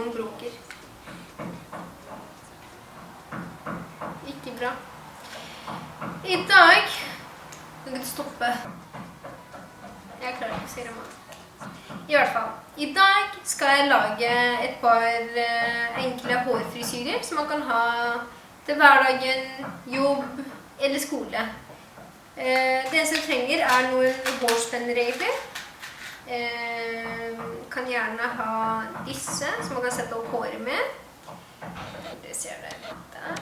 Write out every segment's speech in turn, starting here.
noen bråker. Ikke bra. I dag kan du stoppe. Jeg klarer ikke å si det med. I hvert fall, i dag skal jeg lage et par enkle hårfrisyrer som man kan ha til hverdagen, jobb eller skole. Det som jeg trenger noen hårspenner egentlig. Kan gjerne ha disse som man kan sette opp håret med. Det ser dere litt der.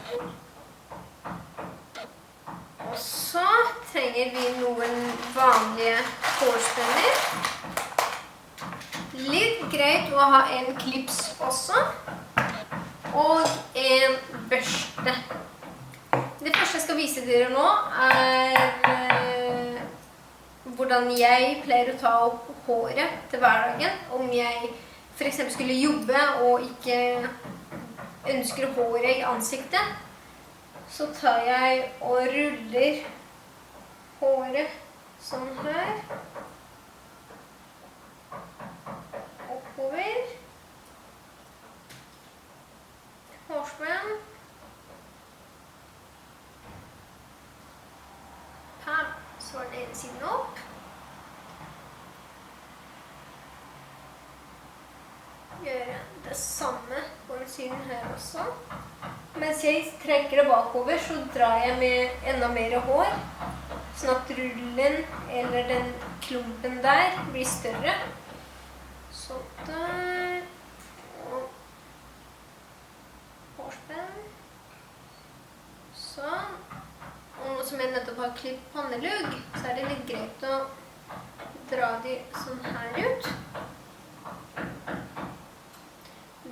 Og så trenger vi noen vanlige hårspenner. Litt greit å ha en klips også. Og en børste. Det første jeg skal vise dere nå hvordan jeg pleier å ta opp håret til hverdagen. Om jeg for eksempel skulle jobbe og ikke ønsker håret i ansiktet, så tar jeg og ruller håret sånn her. Oppover. Hårspenn. Her, så var den ene siden opp. Gjøre det samme på den siden her også. Mens jeg trekker det bakover, så drar jeg med enda mer hår, sånn at rullen eller den klumpen der blir større. Så der, og hårspenn. Sånn. Og nå som jeg nettopp har klippet pannelugg, så det litt greit å dra de sånn her ut.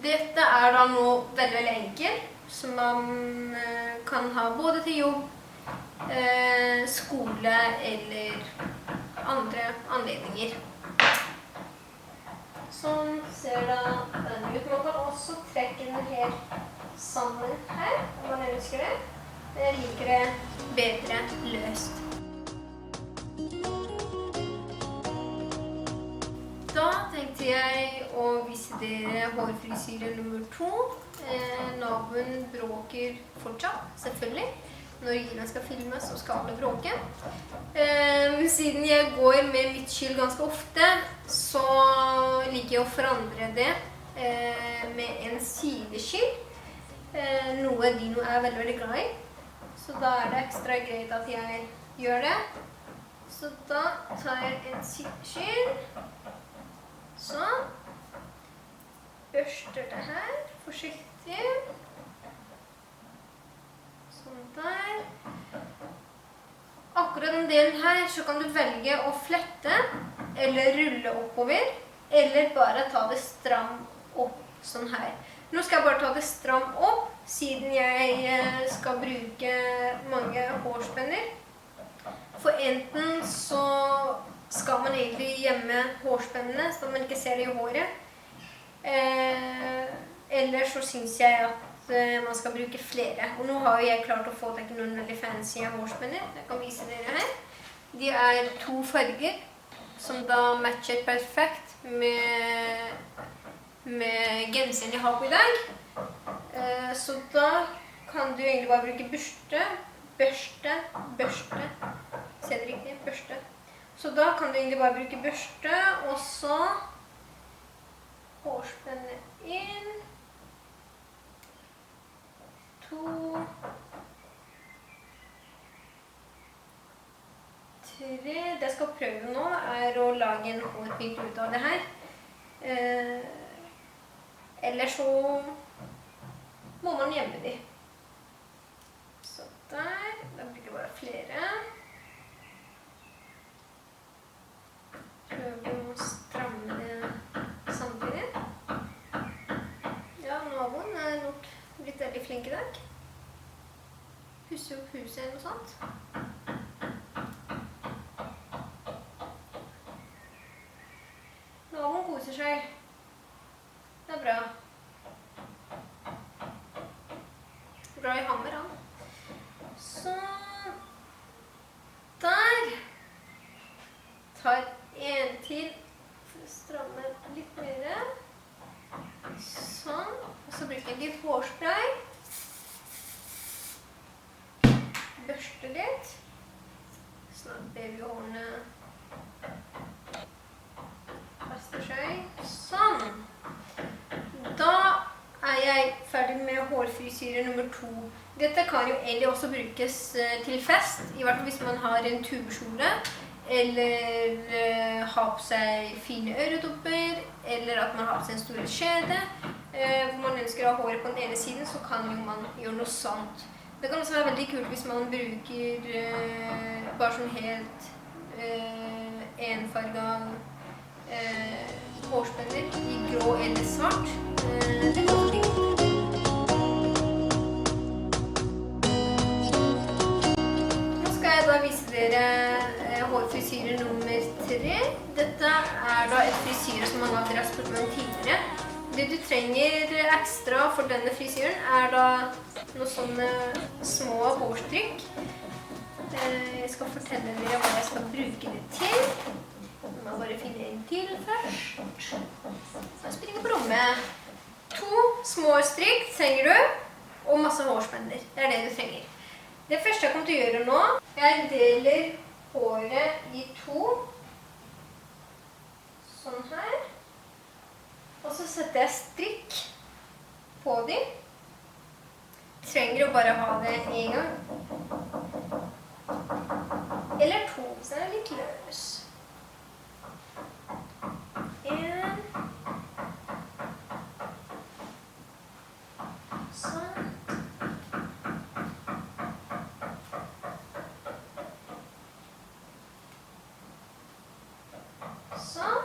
Dette da noe veldig, veldig enkelt, som man kan ha både til jobb, skole eller andre anledninger. Sånn ser da den ut. Man kan også trekke den helt sammen her, om man ønsker det. Jeg liker det bedre løst. Da tenkte jeg å vise dere hårfrisyre nummer 2. Naboen bråker fortsatt, selvfølgelig. Når Gina skal filme, så skal alle bråke. Siden jeg går med midtskill ganske ofte, så liker jeg å forandre det med en sideskill. Noe Dino veldig, veldig glad i. Så da det ekstra greit at jeg gjør det. Så da tar jeg en sideskill. Sånn. Børster det her, forsiktig. Sånn der. Akkurat den delen her så kan du velge å flette, eller rulle oppover, eller bare ta det stram opp, sånn her. Nå skal jeg bare ta det stram opp, siden jeg skal bruke mange hårspenner. For enten så skal man egentlig gjemme hårspennene, så man ikke ser det i håret. Eller så synes jeg at man skal bruke flere. Og nå har jeg klart å få tak i noen veldig fancy hårspenner. Jeg kan vise dere her. De 2 farger, som da matcher perfekt med genseren jeg har på i dag. Så da kan du egentlig bare bruke børste. Ser det riktig? Børste. Så da kan du egentlig bare bruke børste, og så hårspenne inn. 2, 3. Det jeg skal prøve nå å lage en hårpint ut av det her. Eller så må man gjemme de. Så der. Da bruker jeg bare flere. Prøve å stramme det samtidig. Ja, naboen nok blitt veldig flink i dag. Pusse opp huset eller noe sånt. Naboen koser seg. Det bra. Bra i hammer, han. Så der. Tar en til for å stramme litt mer. Sånn. Og så bruker jeg litt hårspray. Børster litt. Sånn at babyhårene fester seg. Sånn. Da er jeg ferdig med hårfrisyre nummer 2. Dette kan jo egentlig også brukes til fest, i hvert fall hvis man har en tubekjole, eller har på seg fine øredobber, eller at man har på seg en stor skjede. Hvor man ønsker å ha håret på den ene siden, så kan jo man gjøre noe sånt. Det kan også være veldig kult hvis man bruker bare sånn helt enfarget hårspenner i grå eller svart. Det kan også bli kult. Nå skal jeg da vise dere hårfrisyre nummer 3. Dette er da et frisyre som mange av dere har spurt meg om tidligere. Det du trenger ekstra for denne frisyren er da noen sånne små hårstrykk. Jeg skal fortelle dere hva jeg skal bruke det til. Jeg må bare finne en til først. Jeg springer på rommet. 2 små strykk trenger du, og masse hårspenner. Det er det du trenger. Det første jeg kommer til å gjøre nå, jeg deler håret i 2. Sånn her. Og så setter jeg strikk på dem. Trenger å bare ha det en gang. Eller 2, så er det litt løs. 1. Sånn. Sånn.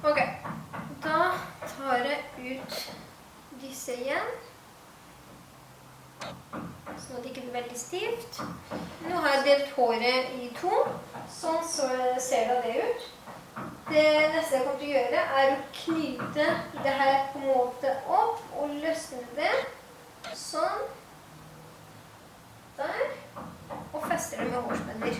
Ok, da tar jeg ut disse igjen, sånn at det ikke blir veldig stivt. Nå har jeg delt håret i 2, sånn så ser det ut. Det neste jeg kommer til å gjøre er å knyte det her på en måte opp og løsne det, sånn, der, og fester det med hårspenner.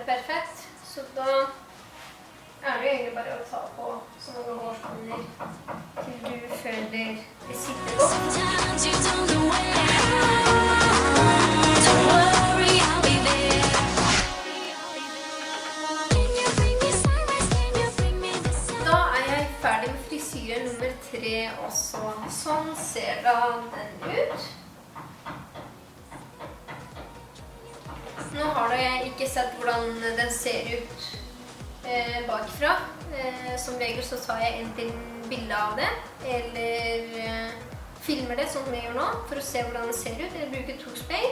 Perfekt, så da er det egentlig bare å ta på så mange hårspenner til du føler det sitter godt. Da er jeg ferdig med frisyre nummer 3 også. Sånn ser da den ut. Nå har jeg ikke sett hvordan den ser ut bakfra. Som regel så tar jeg enten bilde av det, eller filmer det sånn som jeg gjør nå, for å se hvordan den ser ut, eller bruker 2 speil.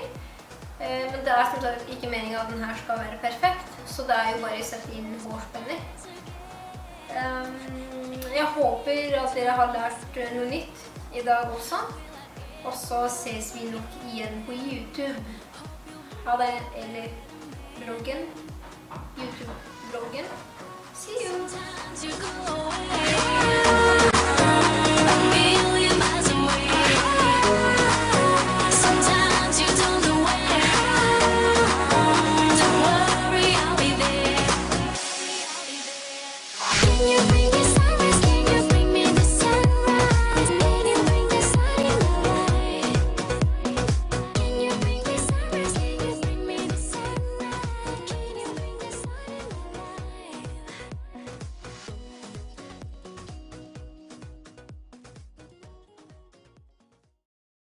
Men det er som sagt ikke meningen at den her skal være perfekt, så det er jo bare å sette inn hårspenner. Jeg håper at dere har lært noe nytt i dag også, og så ses vi nok igjen på YouTube. Ha det, eller bloggen, YouTube-bloggen. See you!